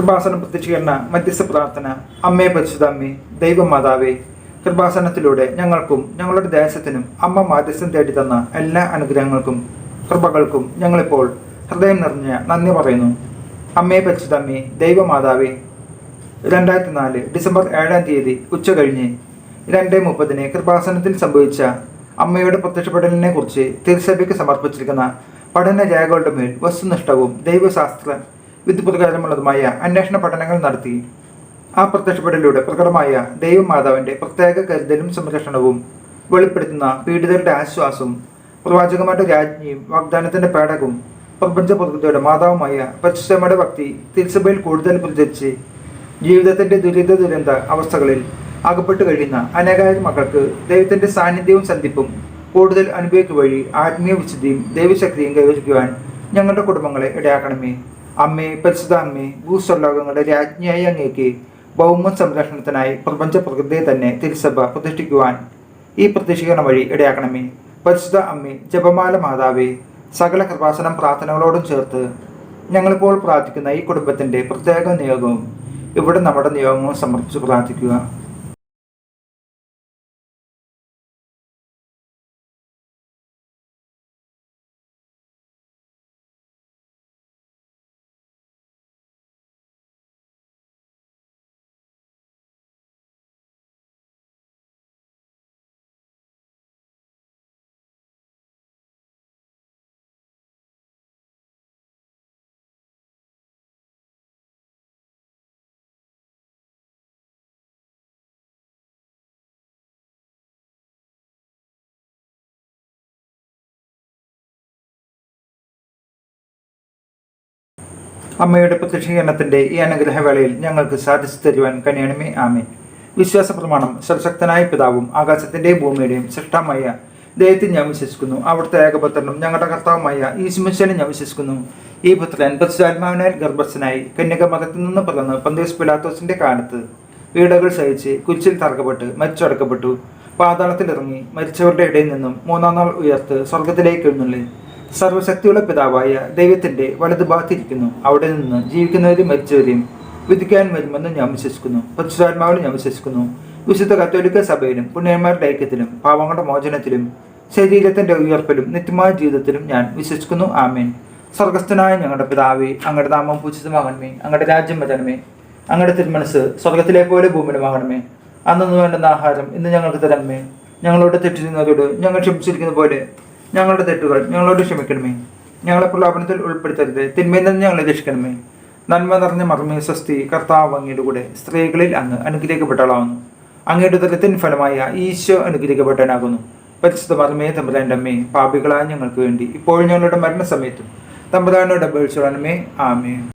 കൃപാസനം പ്രത്യക്ഷീകരണ മധ്യസ്ഥ പ്രാർത്ഥന. അമ്മേ പരിശുദ്ധ അമ്മേ, ദൈവമാതാവേ, കൃപാസനത്തിലൂടെ ഞങ്ങൾക്കും ഞങ്ങളുടെ ദേശത്തിനും അമ്മ മാധ്യസ്ഥം തേടി തന്ന എല്ലാ അനുഗ്രഹങ്ങൾക്കും കൃപകൾക്കും ഞങ്ങളിപ്പോൾ ഹൃദയം നിറഞ്ഞ നന്ദി പറയുന്നു. അമ്മേ പരിശുദ്ധ അമ്മേ, ദൈവമാതാവേ, 2004 ഡിസംബർ 7-ാം തീയതി ഉച്ചകഴിഞ്ഞ് 2:30 കൃപാസനത്തിൽ സംഭവിച്ച അമ്മയുടെ പ്രത്യക്ഷപ്പെടലിനെ കുറിച്ച് തിരുസഭയ്ക്ക് സമർപ്പിച്ചിരിക്കുന്ന പഠന രേഖകളുടെ മേൽ വസ്തുനിഷ്ഠവും ദൈവശാസ്ത്ര വിധിപ്രകാരമുള്ളതുമായ അന്വേഷണ പഠനങ്ങൾ നടത്തി. ആ പ്രത്യക്ഷപ്പെടലിലൂടെ പ്രകടമായ ദൈവമാതാവിൻ്റെ പ്രത്യേക കരുതലും സംരക്ഷണവും വെളിപ്പെടുത്തുന്ന പീഡിതരുടെ ആശ്വാസവും പ്രവാചകന്മാരുടെ രാജ്ഞിയും വാഗ്ദാനത്തിൻ്റെ പേടകവും പ്രപഞ്ച പ്രകൃതിയുടെ മാതാവുമായ പരിശുദ്ധമ്മയുടെ ഭക്തി തിരുസഭയിൽ കൂടുതൽ പ്രചരിച്ച് ജീവിതത്തിൻ്റെ ദുരിത അവസ്ഥകളിൽ അകപ്പെട്ടു കഴിയുന്ന അനേകായിരം മക്കൾക്ക് ദൈവത്തിൻ്റെ സാന്നിധ്യവും സന്ധിപ്പും കൂടുതൽ അനുഭവിക്കുക വഴി ആത്മീയ വിശുദ്ധിയും ദൈവശക്തിയും കൈവരിക്കുവാൻ ഞങ്ങളുടെ കുടുംബങ്ങളെ ഇടയാക്കണമേ. അമ്മേ പരിശുദ്ധ അമ്മേ, ഭൂസ്വർലോകങ്ങളുടെ രാജ്ഞിയായി അങ്ങേക്ക് ഭൗമ സംരക്ഷണത്തിനായി പ്രപഞ്ച പ്രകൃതിയെ തന്നെ തിരുസഭ പ്രതിഷ്ഠിക്കുവാൻ ഈ പ്രത്യക്ഷീകരണം വഴി ഇടയാക്കണമേ. പരിശുദ്ധ അമ്മേ, ജപമാല മാതാവേ, സകല കൃപാസനം പ്രാർത്ഥനകളോടും ചേർത്ത് ഞങ്ങളിപ്പോൾ പ്രാർത്ഥിക്കുന്ന ഈ കുടുംബത്തിൻ്റെ പ്രത്യേക നിയോഗവും ഇവിടെ നമ്മുടെ നിയോഗവും സമർപ്പിച്ച് പ്രാർത്ഥിക്കുക. അമ്മയുടെ പ്രത്യക്ഷീകരണത്തിൻ്റെ ഈ അനുഗ്രഹവേളയിൽ ഞങ്ങൾക്ക് സാധിച്ചു തരുവാൻ കനിയണമേ. ആമേൻ. വിശ്വാസ പ്രമാണം. സർവശക്തനായ പിതാവും ആകാശത്തിൻ്റെയും ഭൂമിയുടെയും സൃഷ്ടാവുമായ ദൈവത്തിൽ ഞാൻ വിശ്വസിക്കുന്നു. അവിടുത്തെ ഏകപുത്രനും ഞങ്ങളുടെ കർത്താവുമായ ഈശോമിശിഹായിൽ ഞാൻ വിശ്വസിക്കുന്നു. ഈ പുത്രൻ പരിശുദ്ധാത്മാവിനാൽ ഗർഭസ്ഥനായി കന്യകമറിയത്തിൽ നിന്ന് പിറന്ന് പന്തിയോസ് പിലാത്തോസിൻ്റെ കാലത്ത് പീഡകൾ സഹിച്ച് കുരിശിൽ തറക്കപ്പെട്ട് മരിച്ചടക്കപ്പെട്ടു. പാതാളത്തിലിറങ്ങി മരിച്ചവരുടെ ഇടയിൽ നിന്നും 3-ാം നാൾ ഉയർത്ത് സ്വർഗത്തിലേക്ക് എഴുന്നള്ളി സർവശക്തിയുള്ള പിതാവായ ദൈവത്തിൻ്റെ വലതുഭാഗത്തിരിക്കുന്നു. അവിടെ നിന്ന് ജീവിക്കുന്നവരെയും മരിച്ചവരെയും വിധിക്കാൻ വരുമെന്ന് ഞാൻ വിശ്വസിക്കുന്നു. പരിശുദ്ധാത്മാവിൽ ഞാൻ വിശ്വസിക്കുന്നു. വിശുദ്ധ കത്തോലിക്ക സഭയിലും പുണ്യന്മാരുടെ ഐക്യത്തിലും പാവങ്ങളുടെ മോചനത്തിലും ശരീരത്തിൻ്റെ ഉയർപ്പിലും നിത്യമായ ജീവിതത്തിലും ഞാൻ വിശ്വസിക്കുന്നു. ആമേൻ. സ്വർഗസ്ഥനായ ഞങ്ങളുടെ പിതാവേ, അങ്ങയുടെ നാമം പൂജിതമാകണമേ. അങ്ങയുടെ രാജ്യം വരണമേ. അങ്ങയുടെ തിരുമനസ് സ്വർഗത്തിലെ പോലെ ഭൂമിയിലുമാകണമേ. അന്നു വേണ്ടുന്ന ആഹാരം ഇന്ന് ഞങ്ങൾക്ക് തരണമേ. ഞങ്ങളോട് തെറ്റ് ചെയ്യുന്നവരോട് ഞങ്ങൾ ക്ഷമിച്ചിരിക്കുന്ന പോലെ ഞങ്ങളുടെ തെറ്റുകൾ ഞങ്ങളോട് ക്ഷമിക്കണമേ. ഞങ്ങളെ പ്രലോഭനത്തിൽ ഉൾപ്പെടുത്തരുത്, തിന്മയിൽ നിന്ന് ഞങ്ങളെ രക്ഷിക്കണമേ. നന്മ നിറഞ്ഞ മർമ്മേ സ്വസ്തി, കർത്താവ് അങ്ങയുടെ കൂടെ സ്ത്രീകളിൽ അങ്ങ് അനുഗ്രഹിക്കപ്പെട്ടവളാവുന്നു. അങ്ങയുടെ ഉദരത്തിൻ ഫലമായ ഈശോ അനുഗ്രഹിക്കപ്പെട്ടവനാകുന്നു. പരിശുദ്ധ മർമ്മേ തമ്പുരാൻ്റെ അമ്മേ, പാപികളായ ഞങ്ങൾക്ക് വേണ്ടി ഇപ്പോഴും ഞങ്ങളുടെ മരണസമയത്തും തമ്പുരാനോട് അപേക്ഷിക്കണമേ. ആമേൻ.